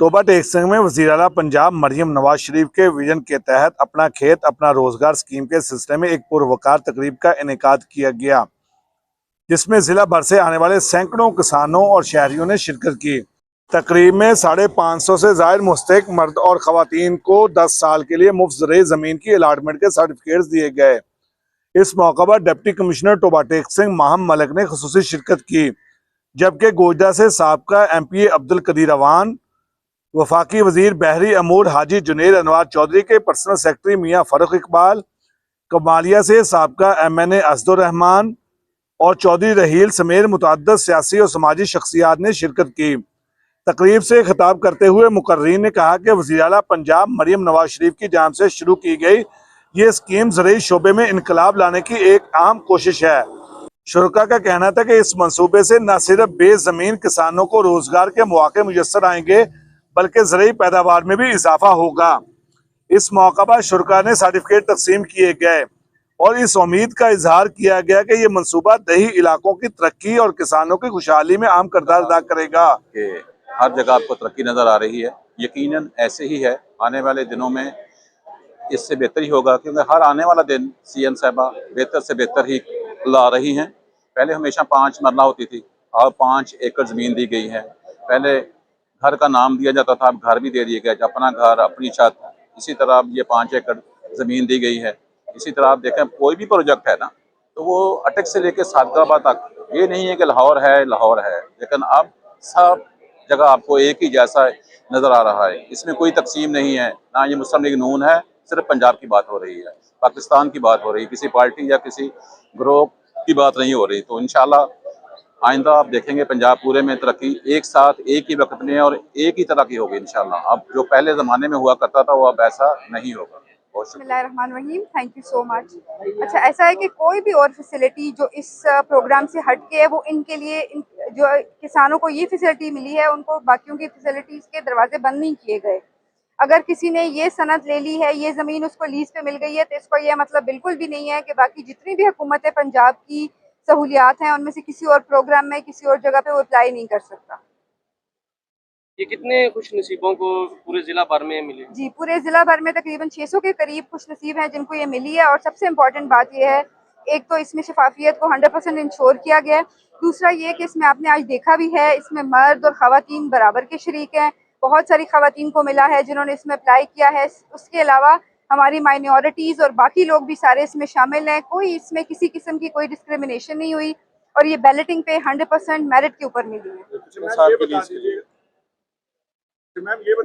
Toba take संघ में वज़ीर आला पंजाब मरियम नवाज शरीफ के विजन के तहत अपना खेत अपना रोजगार स्कीम के सिलसिले में एक पुरवकार तकरीब का इनेकाद किया गया, जिसमें जिला भर से आने वाले सैकड़ों किसानों और शहरियों ने शिरकत की। तकरीब में 550 से ज़ायद मुस्तहिक मर्द और खवातीन को 10 साल के लिए मुफ्त ज़राई ज़मीन की अलाटमेंट के सर्टिफिकेट्स दिए गए। इस मौका पर डिप्टी कमिश्नर टोबा टेक सिंह माहम मलिक ने खुसूसी शिरकत की, जबकि गोजदा से साबका MP अब्दुल कदीर अवान, वफाकी वजीर बहरी अमूर हाजी जुनेद अनवार चौधरी के पर्सनल सेक्रेटरी मियाँ फरुख इकबाल, कमालिया से साबका MNA असदुर रहमान और चौधरी रहील समेत मुतअद्दिद सियासी और समाजी शख्सियात ने शिरकत की। तकरीब से खिताब करते हुए मुकर्रीन ने कहा कि वज़ीर आला पंजाब मरियम नवाज शरीफ की जानिब से शुरू की गई ये स्कीम ज़राई शोबे में इनकलाब लाने की एक अहम कोशिश है। शुरका का कहना था कि इस मंसूबे से न सिर्फ बेज़मीन किसानों को रोजगार के मौके मुयस्सर आएंगे, बल्कि ज़राई पैदावार में भी इजाफा होगा। इस मौका पर शुरका ने सर्टिफिकेट तकसीम किए गए और इस उम्मीद का इजहार किया गया कि ये मंसूबा दही इलाकों की तरक्की और किसानों की खुशहाली में अहम किरदार अदा करेगा। कि हर जगह आपको तरक्की नज़र आ रही है, यकीनन ऐसे ही है। आने वाले दिनों में इससे बेहतर ही होगा, क्योंकि हर आने वाला दिन CM साहबा बेहतर से बेहतर ही ला रही हैं। पहले हमेशा 5 मरला होती थी, अब 5 एकड़ ज़मीन दी गई है। पहले घर का नाम दिया जाता था, अब घर भी दे दिया गया, अपना घर अपनी छत। इसी तरह अब ये 5 एकड़ ज़मीन दी गई है। इसी तरह आप देखें कोई भी प्रोजेक्ट है ना, तो वो अटक से लेकर सादगाबाद तक, ये नहीं है कि लाहौर है, लेकिन अब सब जगह आपको एक ही जैसा नज़र आ रहा है। इसमें कोई तकसीम नहीं है, ना ये मुस्लिम लीग नून है, सिर्फ पंजाब की बात हो रही है, पाकिस्तान की बात हो रही है, किसी पार्टी या किसी ग्रोह की बात नहीं हो रही। तो इंशाल्लाह आइंदा आप देखेंगे पंजाब पूरे में तरक्की एक साथ एक ही वक्त में और एक ही तरह की होगी इंशाल्लाह। अब जो पहले ज़माने में हुआ करता था वो अब ऐसा नहीं होगा। बिस्मिल्लाहिर्रहमानिर्रहीम, थैंक यू सो मच। अच्छा, ऐसा है कि कोई भी और फैसिलिटी जो इस प्रोग्राम से हट के है वो इनके लिए जो किसानों को ये फैसिलिटी मिली है उनको बाकियों की फैसिलिटीज़ के दरवाजे बंद नहीं किए गए। अगर किसी ने ये सनद ले ली है, ये ज़मीन उसको लीज पे मिल गई है, तो इसको ये मतलब बिल्कुल भी नहीं है कि बाकी जितनी भी हुकूमत पंजाब की सहूलियात हैं उनमें से किसी और प्रोग्राम में किसी और जगह पे वो अप्लाई नहीं कर सकता। ये कितने खुश नसीबों को पूरे जिला भर में मिले? जी, पूरे जिला भर में तकरीबन 600 के करीब खुश नसीब हैं जिनको ये मिली है। और सबसे इम्पोर्टेंट बात ये है, एक तो इसमें शफाफियत को 100% इंश्योर किया गया है। दूसरा ये कि इसमें आपने आज देखा भी है, इसमें मर्द और ख़वातीन बराबर के शरीक हैं। बहुत सारी ख़वातीन को मिला है जिन्होंने इसमें अप्लाई किया है। उसके अलावा हमारी माइनॉरिटीज़ और बाकी लोग भी सारे इसमें शामिल हैं। कोई इसमें किसी किस्म की कोई डिस्क्रिमिनेशन नहीं हुई और ये बैलेटिंग पे 100% मेरिट के ऊपर मिली है।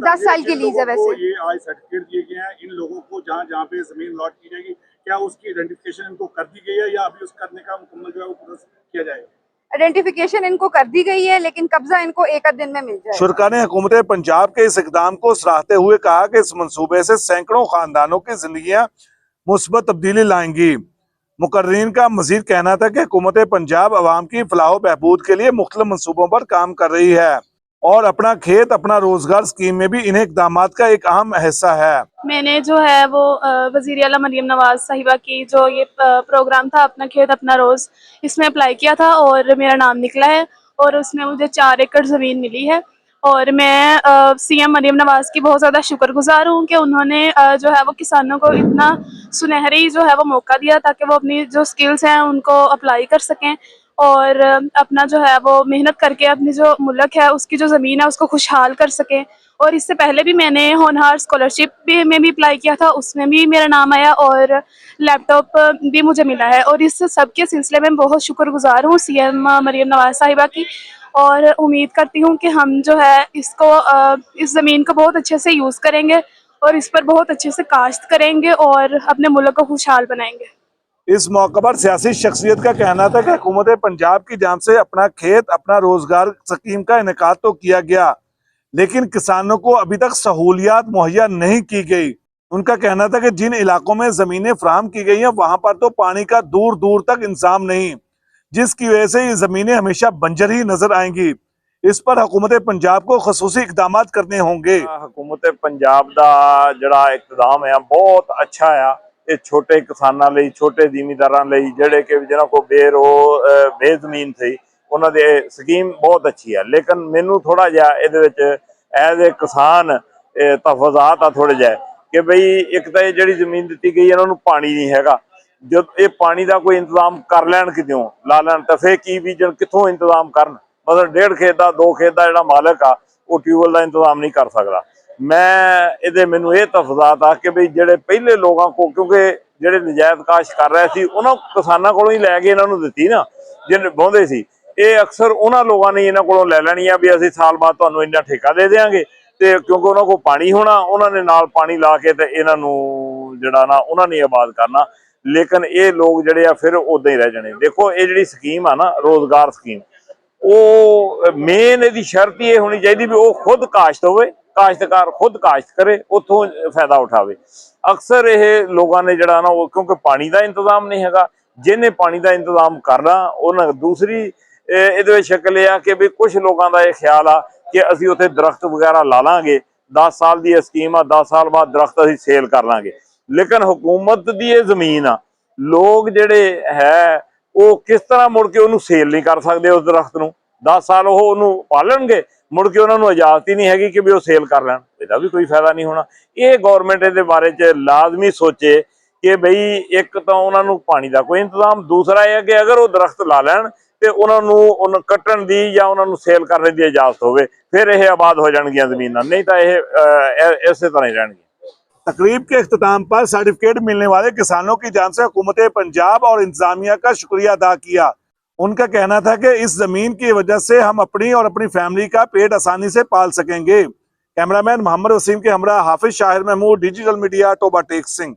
10 साल की लीज है। वैसे ये आज सर्टिफिकेट दिए गए हैं इन लोगों को जहाँ जहाँ पे जमीन लॉट की जाएगी, क्या उसकी आइडेंटिफिकेशन इनको कर दी गई है या अभी उस करने का मुकम्मल जो है वो प्रोसेस किया जाएगा? आइडेंटिफिकेशन इनको कर दी गई है, लेकिन कब्जा इनको एक आध दिन में मिल जाएगा। शुरका ने हुकूमत पंजाब के इस इकदाम को सराहते हुए कहा कि इस मंसूबे से सैकड़ों खानदानों की जिंदगियां मुस्बत तब्दीली लाएंगी। मुकर्रीन का मजीद कहना था कि हुकूमत पंजाब अवाम की फलाह बहबूद के लिए मुख्तलिफ मंसूबों पर काम कर रही है और अपना खेत अपना रोजगार स्कीम में भी इन्हें इकदामात का एक अहम हिस्सा है। मैंने जो है वो वज़ीर आला मरियम नवाज साहिबा की जो ये प्रोग्राम था अपना खेत अपना रोज़, इसमें अप्लाई किया था और मेरा नाम निकला है और उसमें मुझे 4 एकड़ ज़मीन मिली है। और मैं CM मरियम नवाज की बहुत ज़्यादा शुक्रगुजार हूँ कि उन्होंने जो है वो किसानों को इतना सुनहरी जो है वो मौका दिया ताकि वो अपनी जो स्किल्स हैं उनको अप्लाई कर सकें और अपना जो है वो मेहनत करके अपनी जो मुल्क है उसकी जो ज़मीन है उसको खुशहाल कर सकें। और इससे पहले भी मैंने होनहार स्कॉलरशिप में भी अप्लाई किया था, उसमें भी मेरा नाम आया और लैपटॉप भी मुझे मिला है। और इस सब के सिलसिले में बहुत शुक्रगुजार हूँ CM मरियम नवाज साहिबा की और उम्मीद करती हूँ कि हम जो है इसको इस ज़मीन को बहुत अच्छे से यूज़ करेंगे और इस पर बहुत अच्छे से काश्त करेंगे और अपने मुल्क को खुशहाल बनाएंगे। इस मौके पर सियासी शख्सियत का कहना था कि हुकूमत पंजाब की जानिब से अपना खेत अपना रोजगार स्कीम का इनेकाद तो किया गया, लेकिन किसानों को अभी तक सहूलियात मुहैया नहीं की गई। उनका कहना था कि जिन इलाकों में जमीनें फराहम की गई हैं वहां पर तो पानी का दूर दूर तक इंतजाम नहीं, जिसकी वजह से ये जमीनें हमेशा बंजर ही नजर आएंगी। इस पर हुकूमत पंजाब को खसूसी इकदाम करने होंगे। हुकूमत पंजाब का जड़ा इकदाम है बहुत अच्छा है। ये छोटे किसानों ਲਈ छोटे ਜ਼ਿਮੀਂਦਾਰਾਂ ਲਈ ਜਿਹੜੇ कि जिन्हों को बेजमीन थी उन्होंने स्कीम बहुत अच्छी है, लेकिन मैनू थोड़ा जिहा ਇਹਦੇ ਵਿੱਚ ਐਜ਼ ਏ ਕਿਸਾਨ ਤਫਜ਼ਾਤ ਆ ਥੋੜੇ ਜਿਹੇ ਕਿ ਬਈ ਇੱਕ ਤਾਂ ਇਹ ਜਿਹੜੀ ਜ਼ਮੀਨ ਦਿੱਤੀ ਗਈ ਇਹਨਾਂ ਨੂੰ ਪਾਣੀ ਨਹੀਂ ਹੈਗਾ, ਜਦ ਇਹ ਪਾਣੀ ਦਾ ਕੋਈ ਇੰਤਜ਼ਾਮ ਕਰ ਲੈਣ ਕਿਤੋਂ ਲਾ ਲੈਣ ਤਾਂ ਫੇਰ ਕੀ ਬੀਜਣ, ਕਿੱਥੋਂ ਇੰਤਜ਼ਾਮ ਕਰਨ। ਮਤਲਬ 1.5 ਖੇਤ ਦਾ 2 ਖੇਤ ਦਾ ਜਿਹੜਾ ਮਾਲਕ ਆ ਉਹ ਟਿਊਬਵੈੱਲ ਦਾ ਇੰਤਜ਼ਾਮ ਨਹੀਂ ਕਰ ਸਕਦਾ। ਮੈਨੂੰ ਇਹ ਤਫਜ਼ਾਤ ਆ ਕਿ ਬਈ ਜਿਹੜੇ ਪਹਿਲੇ ਲੋਕਾਂ ਕੋਲ, ਕਿਉਂਕਿ ਜਿਹੜੇ ਨਜਾਇਜ਼ ਕਾਸ਼ ਕਰ ਰਹੇ ਸੀ ਉਹਨਾਂ ਕਿਸਾਨਾਂ ਕੋਲੋਂ ਹੀ ਲੈ ਕੇ ਇਹਨਾਂ ਨੂੰ ਦਿੱਤੀ ਨਾ, ਜਿਹਨੇ ਵਾਹੁੰਦੇ ਸੀ, ਇਹ ਅਕਸਰ ਉਹਨਾਂ ਲੋਕਾਂ ਨੇ ਇਹਨਾਂ ਕੋਲੋਂ ਲੈ ਲੈਣੀ ਆ ਵੀ ਅਸੀਂ ਸਾਲ ਬਾਅਦ ਤੁਹਾਨੂੰ ਇੰਨਾ ਠੇਕਾ ਦੇ ਦੇਵਾਂਗੇ। ਤੇ ਕਿਉਂਕਿ ਉਹਨਾਂ ਕੋਲ ਪਾਣੀ ਹੋਣਾ, ਉਹਨਾਂ ਨੇ ਨਾਲ ਪਾਣੀ ਲਾ ਕੇ ਤੇ ਇਹਨਾਂ ਨੂੰ ਜਿਹੜਾ ਨਾ ਉਹਨਾਂ ਨੇ ਆਬਾਦ ਕਰਨਾ। ਲੇਕਿਨ ਇਹ ਲੋਕ ਜਿਹੜੇ ਆ ਫਿਰ ਉਦਾਂ ਹੀ ਰਹਿ ਜਾਣੇ। ਦੇਖੋ ਇਹ ਜਿਹੜੀ ਸਕੀਮ ਆ ਨਾ ਰੋਜ਼ਗਾਰ ਸਕੀਮ, ਉਹ ਮੇਨ ਇਹਦੀ ਸ਼ਰਤ ਹੀ ਇਹ ਹੋਣੀ ਚਾਹੀਦੀ ਵੀ ਉਹ ਖੁਦ ਕਾਸ਼ਤ ਹੋਵੇ, ਕਾਸ਼ਤਕਾਰ ਖੁਦ ਕਾਸ਼ਤ ਕਰੇ, ਉੱਥੋਂ ਫਾਇਦਾ ਉਠਾਵੇ। ਅਕਸਰ ਇਹ ਲੋਕਾਂ ਨੇ ਜਿਹੜਾ ਨਾ ਉਹ ਕਿਉਂਕਿ ਪਾਣੀ ਦਾ ਇੰਤਜ਼ਾਮ ਨਹੀਂ ਹੈਗਾ, ਜਿਹਨੇ ਪਾਣੀ ਦਾ ਇੰਤਜ਼ਾਮ ਕਰਨਾ ਉਹਨਾਂ ਦੂਸਰੀ ਇਹਦੇ ਵਿੱਚ ਸ਼ਕਲ ਇਹ ਆ ਕਿ ਵੀ ਕੁਝ ਲੋਕਾਂ ਦਾ ਇਹ ਖਿਆਲ ਆ ਕਿ ਅਸੀਂ ਉੱਥੇ ਦਰਖਤ ਵਗੈਰਾ ਲਾ ਲਾਂਗੇ, 10 ਸਾਲ ਦੀ ਇਹ ਸਕੀਮ ਆ, 10 ਸਾਲ ਬਾਅਦ ਦਰਖਤ ਅਸੀਂ ਸੇਲ ਕਰ ਲਾਂਗੇ। ਲੇਕਿਨ ਹੁਕੂਮਤ ਦੀ ਇਹ ਜ਼ਮੀਨ ਆ, ਲੋਕ ਜਿਹੜੇ ਹੈ ਉਹ ਕਿਸ ਤਰ੍ਹਾਂ ਮੁੜ ਕੇ ਉਹਨੂੰ ਸੇਲ ਨਹੀਂ ਕਰ ਸਕਦੇ ਉਸ ਦਰਖਤ ਨੂੰ। 10 ਸਾਲ ਉਹ ਉਹਨੂੰ ਪਾਲਣਗੇ, ਮੁੜ ਕੇ ਉਹਨਾਂ ਨੂੰ ਇਜਾਜ਼ਤ ਹੀ ਨਹੀਂ ਹੈਗੀ ਕਿ ਵੀ ਉਹ ਸੇਲ ਕਰ ਲੈਣ, ਇਹਦਾ ਵੀ ਕੋਈ ਫਾਇਦਾ ਨਹੀਂ ਹੋਣਾ। ਇਹ ਗੌਰਮੈਂਟ ਇਹਦੇ ਬਾਰੇ 'ਚ ਲਾਜ਼ਮੀ ਸੋਚੇ ਕਿ ਬਈ ਇੱਕ ਤਾਂ ਉਹਨਾਂ ਨੂੰ ਪਾਣੀ ਦਾ ਕੋਈ ਇੰਤਜ਼ਾਮ, ਦੂਸਰਾ ਇਹ ਹੈ ਕਿ ਅਗਰ ਉਹ ਦਰਖਤ ਲਾ ਲੈਣ ਤੇ ਉਹਨਾਂ ਨੂੰ ਕੱਟਣ ਦੀ ਜਾਂ ਉਹਨਾਂ ਨੂੰ ਸੇਲ ਕਰਨ ਦੀ ਇਜਾਜ਼ਤ ਹੋਵੇ, फिर यह आबाद हो जाएंगियां जमीन, नहीं तो यह इस तरह ही रहेंगी। तकरीब के अख्ताम पर सर्टिफिकेट मिलने वाले किसानों की जान से हुकूमत पंजाब और इंतजामिया का शुक्रिया अदा किया। उनका कहना था कि इस जमीन की वजह से हम अपनी और अपनी फैमिली का पेट आसानी से पाल सकेंगे। कैमरामैन मोहम्मद वसीम के हमरा हाफिज शाहिर महमूद, डिजिटल मीडिया, टोबा टेक सिंह।